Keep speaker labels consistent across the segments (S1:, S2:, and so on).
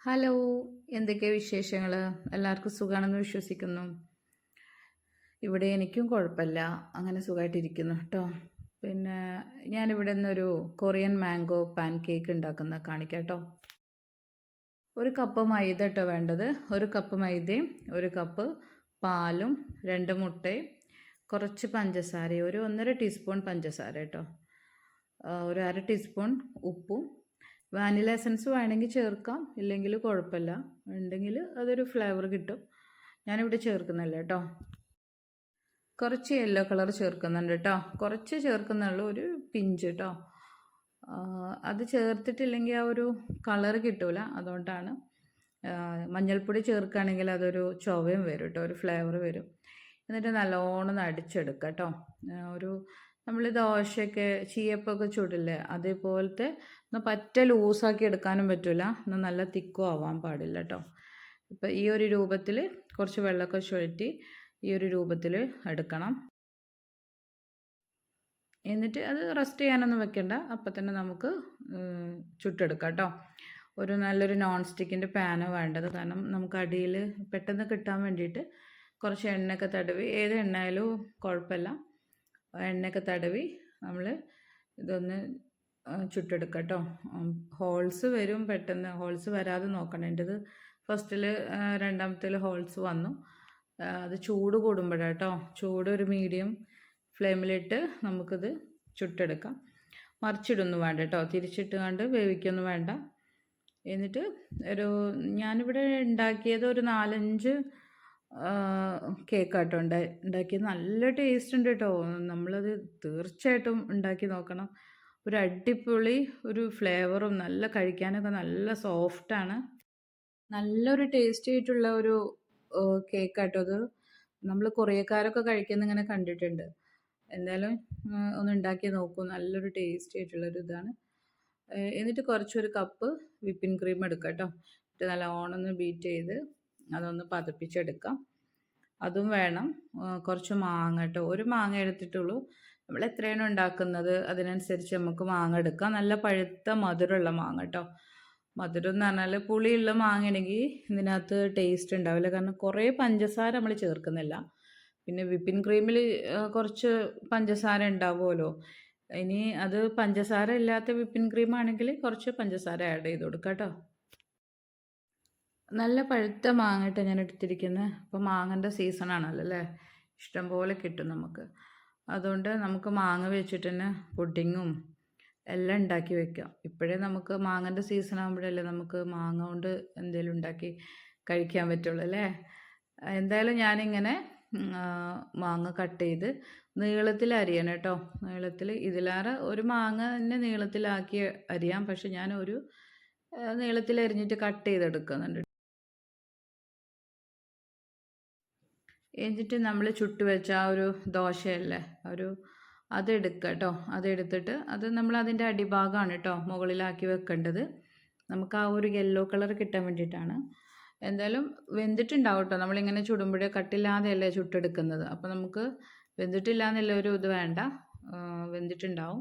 S1: Hello, എന്തൊക്കെ വിശേഷങ്ങൾ? എല്ലാവർക്കും സുഖമാണെന്ന് വിശ്വസിക്കുന്നു. ഇവിടെ എനിക്കും കുഴപ്പമില്ല, അങ്ങനെ സുഖമായിട്ടിരിക്കുന്നു കേട്ടോ. പിന്നെ ഞാനിവിടെ നിന്നൊരു കൊറിയൻ മാംഗോ പാൻ കേക്ക് ഉണ്ടാക്കുന്ന കാണിക്കാം കേട്ടോ. ഒരു കപ്പ് മൈദ കേട്ടോ വേണ്ടത്. ഒരു കപ്പ് മൈദയും ഒരു കപ്പ് പാലും 2 മുട്ടയും കുറച്ച് പഞ്ചസാരയും ഒരു 1.5 ടീസ്പൂൺ പഞ്ചസാര കേട്ടോ, ഒരു 1/2 ടീസ്പൂൺ ഉപ്പും. വാനില എസൻസ് വേണമെങ്കിൽ ചേർക്കാം, ഇല്ലെങ്കിൽ കുഴപ്പമില്ല. ഉണ്ടെങ്കിൽ അതൊരു ഫ്ലേവർ കിട്ടും. ഞാനിവിടെ ചേർക്കുന്നില്ല കേട്ടോ. കുറച്ച് യെല്ലോ കളർ ചേർക്കുന്നുണ്ട് കേട്ടോ, കുറച്ച് ചേർക്കുന്നുള്ളൂ, ഒരു പിഞ്ച് കേട്ടോ. അത് ചേർത്തിട്ടില്ലെങ്കിൽ ആ ഒരു കളർ കിട്ടൂല, അതുകൊണ്ടാണ്. മഞ്ഞൾപ്പൊടി ചേർക്കുകയാണെങ്കിൽ അതൊരു ചുവയും വരും കേട്ടോ, ഒരു ഫ്ലേവർ വരും. എന്നിട്ട് നല്ലോണം അടിച്ചെടുക്കുക കേട്ടോ. ഒരു നമ്മൾ ദോശയൊക്കെ ചീയപ്പൊക്കെ ചൂടില്ലേ, അതേപോലത്തെ ഒന്ന് പറ്റ ലൂസാക്കി എടുക്കാനും പറ്റില്ല, എന്നാൽ നല്ല തിക്കും ആവാൻ പാടില്ല കേട്ടോ. ഇപ്പം ഈ ഒരു രൂപത്തിൽ കുറച്ച് വെള്ളമൊക്കെ ചുഴറ്റി ഈ ഒരു രൂപത്തിൽ എടുക്കണം. എന്നിട്ട് അത് റെസ്റ്റ് ചെയ്യാനൊന്നും വെക്കണ്ട, അപ്പം തന്നെ നമുക്ക് ചുട്ടെടുക്കാം കേട്ടോ. ഒരു നല്ലൊരു നോൺ സ്റ്റിക്കിൻ്റെ പാന് വേണ്ടത്, കാരണം നമുക്ക് അടിയിൽ പെട്ടെന്ന് കിട്ടാൻ വേണ്ടിയിട്ട് കുറച്ച് എണ്ണയൊക്കെ തടവി, ഏത് എണ്ണയായാലും കുഴപ്പമില്ല, എണ്ണയൊക്കെ തടവി നമ്മൾ ഇതൊന്ന് ചുട്ടെടുക്കുക കേട്ടോ. ഹോൾസ് വരും, പെട്ടെന്ന് ഹോൾസ് വരാതെ നോക്കണം. എൻ്റെത് ഫസ്റ്റിൽ രണ്ടാമത്തേൽ ഹോൾസ് വന്നു. അത് ചൂട് കൂടുമ്പോഴാട്ടോ, ചൂട് ഒരു മീഡിയം ഫ്ലെയിമിലിട്ട് നമുക്കിത് ചുട്ടെടുക്കാം. മറിച്ചിടൊന്നും വേണ്ട കേട്ടോ, തിരിച്ചിട്ട് കണ്ട് വേവിക്കൊന്നും വേണ്ട. എന്നിട്ട് ഞാനിവിടെ ഉണ്ടാക്കിയത് ഒരു 4-5 കേക്കാട്ടോ ഉണ്ടാക്കിയത്. നല്ല ടേസ്റ്റ് ഉണ്ട് കേട്ടോ, നമ്മളത് തീർച്ചയായിട്ടും ഉണ്ടാക്കി നോക്കണം. ഒരു അടിപൊളി ഒരു ഫ്ലേവറും, നല്ല കഴിക്കാനൊക്കെ നല്ല സോഫ്റ്റാണ്, നല്ലൊരു ടേസ്റ്റി ആയിട്ടുള്ള ഒരു കേക്കാട്ടോ അത്. നമ്മൾ കൊറിയക്കാരൊക്കെ കഴിക്കുന്ന ഇങ്ങനെ കണ്ടിട്ടുണ്ട്. എന്തായാലും ഒന്ന് ഉണ്ടാക്കി നോക്കൂ, നല്ലൊരു ടേസ്റ്റി ആയിട്ടുള്ളൊരു ഇതാണ്. എന്നിട്ട് കുറച്ചൊരു കപ്പ് വിപ്പിംഗ് ക്രീം എടുക്കുക കേട്ടോ. എന്നിട്ട് നല്ലോണം ഒന്ന് ബീറ്റ് ചെയ്ത് അതൊന്ന് പതപ്പിച്ചെടുക്കാം. അതും വേണം. കുറച്ച് മാങ്ങ കേട്ടോ, ഒരു മാങ്ങ എടുത്തിട്ടുള്ളൂ. നമ്മൾ എത്രയാണ് ഉണ്ടാക്കുന്നത് അതിനനുസരിച്ച് നമുക്ക് മാങ്ങ എടുക്കാം. നല്ല പഴുത്ത മധുരമുള്ള മാങ്ങ കേട്ടോ. മധുരം എന്ന് പറഞ്ഞാൽ പുളിയുള്ള മാങ്ങയാണെങ്കിൽ ഇതിനകത്ത് ടേസ്റ്റ് ഉണ്ടാവില്ല, കാരണം കുറേ പഞ്ചസാര നമ്മൾ ചേർക്കുന്നില്ല. പിന്നെ വിപ്പിംഗ് ക്രീമിൽ കുറച്ച് പഞ്ചസാര ഉണ്ടാവുമല്ലോ. ഇനി അത് പഞ്ചസാര ഇല്ലാത്ത വിപ്പിംഗ് ക്രീം ആണെങ്കിൽ കുറച്ച് പഞ്ചസാര ആഡ് ചെയ്ത് കൊടുക്കാം കേട്ടോ. നല്ല പഴുത്ത മാങ്ങ ഞാൻ എടുത്തിരിക്കുന്നത്. അപ്പോൾ മാങ്ങൻ്റെ സീസണാണല്ലോ അല്ലേ, ഇഷ്ടംപോലെ കിട്ടും നമുക്ക്. അതുകൊണ്ട് നമുക്ക് മാങ്ങ വെച്ചിട്ട് തന്നെ പുഡിങ്ങും എല്ലാം ഉണ്ടാക്കി വെക്കാം. ഇപ്പോഴേ നമുക്ക് മാങ്ങൻ്റെ സീസൺ ആകുമ്പോഴല്ലേ നമുക്ക് മാങ്ങ കൊണ്ട് എന്തെങ്കിലും ഉണ്ടാക്കി കഴിക്കാൻ പറ്റുള്ളൂ അല്ലേ. എന്തായാലും ഞാനിങ്ങനെ മാങ്ങ കട്ട് ചെയ്ത് നീളത്തിൽ അരിയണം കേട്ടോ. നീളത്തിൽ ഇതിലേറെ ഒരു മാങ്ങ തന്നെ നീളത്തിലാക്കി അരിയാം, പക്ഷെ ഞാനൊരു നീളത്തിൽ അരിഞ്ഞിട്ട് കട്ട് ചെയ്തെടുക്കുന്നുണ്ട്. എന്നിട്ട് നമ്മൾ ചുട്ട് വെച്ച ആ ഒരു ദോശയല്ലേ, അതെടുക്കുക കേട്ടോ. അതെടുത്തിട്ട് അത് നമ്മൾ അതിൻ്റെ അടിഭാഗമാണ് കേട്ടോ മുകളിലാക്കി വെക്കേണ്ടത്. നമുക്ക് ആ ഒരു യെല്ലോ കളർ കിട്ടാൻ വേണ്ടിയിട്ടാണ്. എന്തായാലും വെന്തിട്ടുണ്ടാവും കേട്ടോ, നമ്മളിങ്ങനെ ചുടുമ്പോഴേ കട്ടില്ലാതെയല്ലേ ചുട്ടെടുക്കുന്നത്. അപ്പോൾ നമുക്ക് വെന്തിട്ടില്ല എന്നുള്ള ഒരു ഇത് വേണ്ട, വെന്തിട്ടുണ്ടാവും.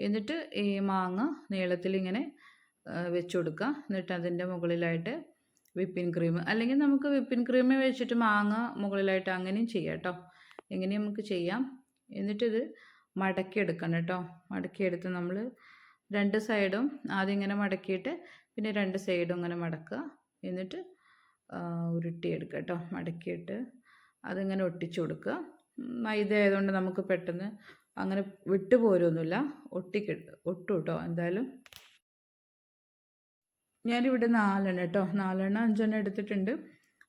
S1: എന്നിട്ട് ഈ മാങ്ങ നീളത്തിലിങ്ങനെ വെച്ച് കൊടുക്കുക. എന്നിട്ട് അതിൻ്റെ മുകളിലായിട്ട് വിപ്പിംഗ് ക്രീം, അല്ലെങ്കിൽ നമുക്ക് വിപ്പിംഗ് ക്രീം വെച്ചിട്ട് മാങ്ങ മുകളിലായിട്ട് അങ്ങനെയും ചെയ്യാം കേട്ടോ. എങ്ങനെയും നമുക്ക് ചെയ്യാം. എന്നിട്ടിത് മടക്കിയെടുക്കണം കേട്ടോ. മടക്കിയെടുത്ത് നമ്മൾ 2 സൈഡും ആദ്യം ഇങ്ങനെ മടക്കിയിട്ട് പിന്നെ 2 സൈഡും ഇങ്ങനെ മടക്കുക. എന്നിട്ട് ഉരുട്ടിയെടുക്കുക കേട്ടോ. മടക്കിയിട്ട് അതിങ്ങനെ ഒട്ടിച്ചു കൊടുക്കുക. മൈദ ആയതുകൊണ്ട് നമുക്ക് പെട്ടെന്ന് അങ്ങനെ വിട്ടു പോരൊന്നുമില്ല, ഒട്ടും കേട്ടോ. എന്തായാലും ഞാനിവിടെ 4 കേട്ടോ, 5 എടുത്തിട്ടുണ്ട്.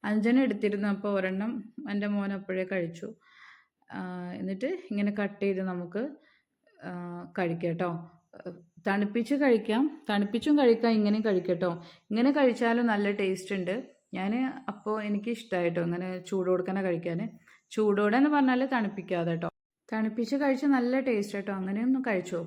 S1: 5 എടുത്തിരുന്നു, അപ്പോൾ ഒരെണ്ണം എൻ്റെ മോൻ അപ്പോഴേ കഴിച്ചു. എന്നിട്ട് ഇങ്ങനെ കട്ട് ചെയ്ത് നമുക്ക് കഴിക്കാം കേട്ടോ. തണുപ്പിച്ച് കഴിക്കാം, തണുപ്പിച്ചും കഴിക്കാം, ഇങ്ങനെയും കഴിക്കാം കേട്ടോ. ഇങ്ങനെ കഴിച്ചാലും നല്ല ടേസ്റ്റ് ഉണ്ട്. അപ്പോൾ എനിക്ക് ഇഷ്ടമായിട്ടോ ഇങ്ങനെ ചൂടോടെ തന്നെ കഴിക്കാൻ. ചൂടോടെ എന്ന് പറഞ്ഞാൽ തണുപ്പിക്കാതെ കേട്ടോ. തണുപ്പിച്ച് കഴിച്ച് നല്ല ടേസ്റ്റ് കേട്ടോ, അങ്ങനെയൊന്നും കഴിച്ചു നോക്കും.